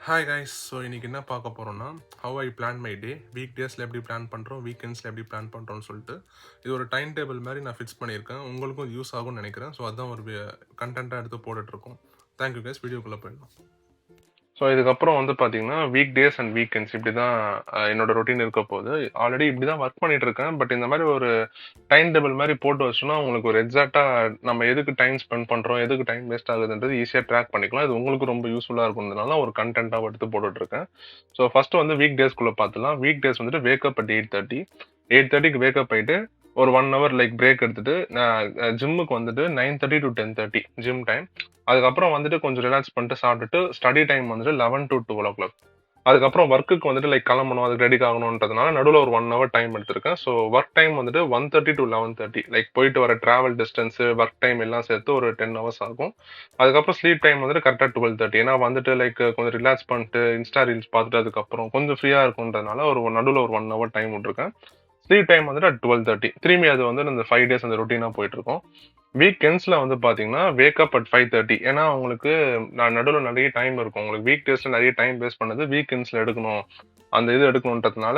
Hi guys. So இன்னைக்கு என்ன பார்க்க போகிறோம்னா, how I plan my day. Week டேஸில் எப்படி பிளான் பண்ணுறோம், வீக்கெண்ட்ஸில் எப்படி பிளான் பண்ணுறோம்னு சொல்லிட்டு இது ஒரு டைம் டேபிள் மாதிரி நான் ஃபிக்ஸ் பண்ணியிருக்கேன். உங்களுக்கும் யூஸ் ஆகும்னு நினைக்கிறேன். ஸோ அதுதான் ஒரு கண்டென்ட்டாக எடுத்து போட்டுட்ருக்கோம். Thank you guys. வீடியோக்குள்ளே போயிடலாம். ஸோ இதுக்கப்புறம் வந்து பார்த்தீங்கன்னா வீக் டேஸ் அண்ட் வீக்கெண்ட்ஸ் இப்படி தான் என்னோட ரொட்டீன் இருக்க போகுது. ஆல்ரெடி இப்படி தான் ஒர்க் பண்ணிட்டு இருக்கேன். பட் இந்த மாதிரி ஒரு டைம் டேபிள் மாதிரி போட்டு வச்சோம்னா உங்களுக்கு ஒரு எக்ஸாக்டாக நம்ம எதுக்கு டைம் ஸ்பெண்ட் பண்ணுறோம், எதுக்கு டைம் வேஸ்ட் ஆகுதுன்றது ஈஸியாக ட்ராக் பண்ணிக்கலாம். இது உங்களுக்கு ரொம்ப யூஸ்ஃபுல்லாக இருக்கும்ன்றதுனால ஒரு கண்டென்ட்டாக எடுத்து போட்டுட்டு இருக்கேன். ஸோ ஃபர்ஸ்ட் வந்து வீக் டேஸ்க்குள்ளே பார்த்துலாம். வீக் டேஸ் வந்துட்டு வேக்கப் அட் 8:30. 8:30க்கு வேக்கப் ஆகிட்டு ஒரு 1 hour லைக் பிரேக் எடுத்துட்டு நான் ஜிம்முக்கு வந்துட்டு 9:30 to 10:30 ஜிம் டைம். அதுக்கப்புறம் வந்துட்டு கொஞ்சம் ரிலாக்ஸ் பண்ணிட்டு சாப்பிட்டுட்டு ஸ்டடி டைம் வந்துட்டு 11 to 12 o'clock. அதுக்கப்புறம் ஒர்க்குக்கு வந்துட்டு லைக் கிளம்பணும், அதுக்கு ரெடி ஆகணுன்றதுனால நடுவில் ஒரு 1 hour டைம் எடுத்திருக்கேன். ஸோ ஒர்க் டைம் வந்துட்டு 1:30 to 11:30 லைக் போயிட்டு வர டிராவல் டிஸ்டன்ஸ், ஒர்க் டைம் எல்லாம் சேர்த்து ஒரு 10 hours ஆகும். அதுக்கப்புறம் ஸ்லீப் டைம் வந்துட்டு கரெக்டாக 12:30. ஏன்னா வந்துட்டு லைக் கொஞ்சம் ரிலாக்ஸ் பண்ணிட்டு இன்ஸ்டா ரீல்ஸ் பார்த்துட்டு அதுக்கப்புறம் கொஞ்சம் ஃப்ரீயாக இருக்குன்றதுனால ஒரு நடுவில் ஒரு 1 hour டைம் விட்டுருக்கேன். ஸ்லீப் டைம் வந்துட்டு 12:30. திரும்பி அது வந்து இந்த 5 days அந்த ரொட்டீனாக போயிட்டு இருக்கும். வீக்கெண்ட்ஸ்ல வந்து பாத்தீங்கன்னா வேக்கப் அட் 5:30. ஏன்னா உங்களுக்கு நான் நடுவில் நிறைய டைம் இருக்கும். உங்களுக்கு வீக் டேஸ்ல நிறைய டைம் வேஸ்ட் பண்ணது வீக்கெண்ட்ஸ்ல எடுக்கணும், அந்த இது எடுக்கணுன்றதுனால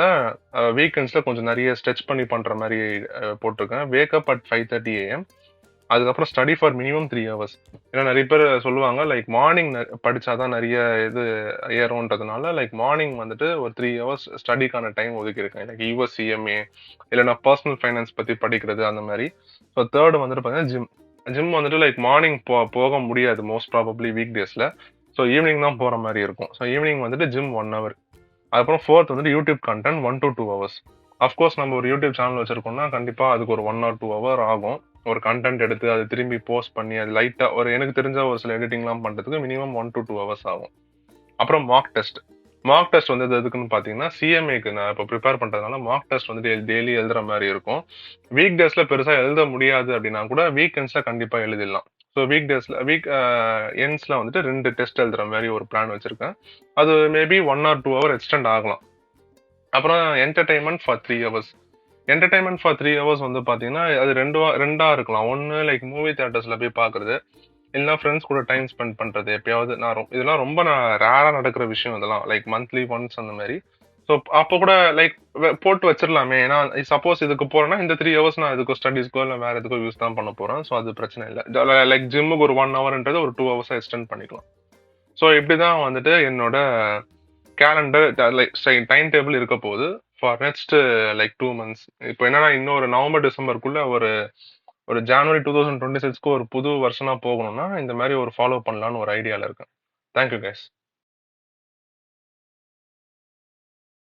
வீக்கெண்ட்ஸ்ல கொஞ்சம் நிறைய ஸ்ட்ரெச் பண்ணி பண்ற மாதிரி போட்டிருக்கேன். Wake up at 5:30 AM. அதுக்கப்புறம் ஸ்டடி ஃபார் மினிமம் 3 hours. ஏன்னா நிறைய பேர் சொல்லுவாங்க லைக் மார்னிங் படிச்சாதான் நிறைய இது ஏறும்ன்றதுனால லைக் மார்னிங் வந்துட்டு ஒரு 3 hours ஸ்டடிக்கான டைம் ஒதுக்கியிருக்கேன். லைக் USCMA இல்லைன்னா பர்சனல் ஃபைனான்ஸ் பத்தி படிக்கிறது அந்த மாதிரி. ஸோ தேர்ட் வந்துட்டு பார்த்தீங்கன்னா ஜிம். ஜிம் வந்துட்டு லைக் மார்னிங் போக முடியாது மோஸ்ட் ப்ராபப்ளி வீக் டேஸ்ல. ஸோ ஈவினிங் தான் போற மாதிரி இருக்கும். ஸோ ஈவினிங் வந்துட்டு ஜிம் 1 hour. அதுக்கப்புறம் ஃபோர்த் வந்துட்டு YouTube content 1 to 2 hours. Of course நம்ம ஒரு யூடியூப் சேனல் வச்சிருக்கோம்னா கண்டிப்பா அதுக்கு ஒரு 1 or 2 hour ஆகும். ஒரு கண்டென்ட் எடுத்து அது திரும்பி போஸ்ட் பண்ணி அது லைட்டா ஒரு எனக்கு தெரிஞ்ச ஒரு சில எடிட்டிங்லாம் பண்றதுக்கு மினிமம் 1 to 2 hours ஆகும். அப்புறம் மார்க் டெஸ்ட். மார்க் டெஸ்ட் வந்து எதுக்குன்னு பாத்தீங்கன்னா சிஎம்ஏக்கு நான் இப்போ ப்ரிப்பேர் பண்றதுனால மார்க் டெஸ்ட் வந்து டெய்லி எழுதுற மாதிரி இருக்கும். வீக் டேஸ்ல பெருசா எழுத முடியாது அப்படின்னா கூட வீக்கெண்ட்ஸ்ல கண்டிப்பா எழுதிடலாம். ஸோ வீக் டேஸ்ல எண்ட்ஸ்ல வந்துட்டு 2 டெஸ்ட் எழுதுற மாதிரி ஒரு பிளான் வச்சிருக்கேன். அது மேபி 1 or 2 hour எக்ஸ்டெண்ட் ஆகலாம். அப்புறம் entertainment for 3 hours. Entertainment for 3 hours வந்து பாத்தீங்கன்னா அது ரெண்டா இருக்கலாம். ஒன்னு லைக் மூவி தியேட்டர்ஸ்ல போய் பாக்குறது, இல்லைன்னா ஃப்ரெண்ட்ஸ் கூட டைம் ஸ்பெண்ட் பண்றது. எப்பயாவது இதெல்லாம் ரொம்ப ரேரா நடக்கிற விஷயம். இதெல்லாம் லைக் மந்த்லி ஒன்ஸ் அந்த மாதிரி. ஸோ அப்போ கூட லைக் போட்டு வச்சிடலாமே. ஏன்னா சப்போஸ் இதுக்கு போறேன்னா இந்த 3 hours நான் இதுக்கு ஸ்டடீஸ்க்கோ இல்லை வேற எதுக்கோ யூஸ் தான் பண்ண போறேன். ஸோ அது பிரச்சனை இல்லை. லைக் ஜிம்முக்கு ஒரு 1 hourன்றது ஒரு 2 hours எக்ஸ்டெண்ட் பண்ணிக்கலாம். ஸோ இப்படிதான் வந்துட்டு என்னோட கேலண்டர் லைக் டைம் டேபிள் இருக்க போகுது ஃபார் நெக்ஸ்ட் லைக் 2 months. இப்போ என்னன்னா இன்னொரு நவம்பர் டிசம்பருக்குள்ள ஒரு ஒரு ஜனவரி 2026க்கு ஒரு புது வருஷனா போகணும்னா இந்த மாதிரி ஒரு ஃபாலோ பண்ணலான்னு ஒரு ஐடியால இருக்கேன். Thank you guys.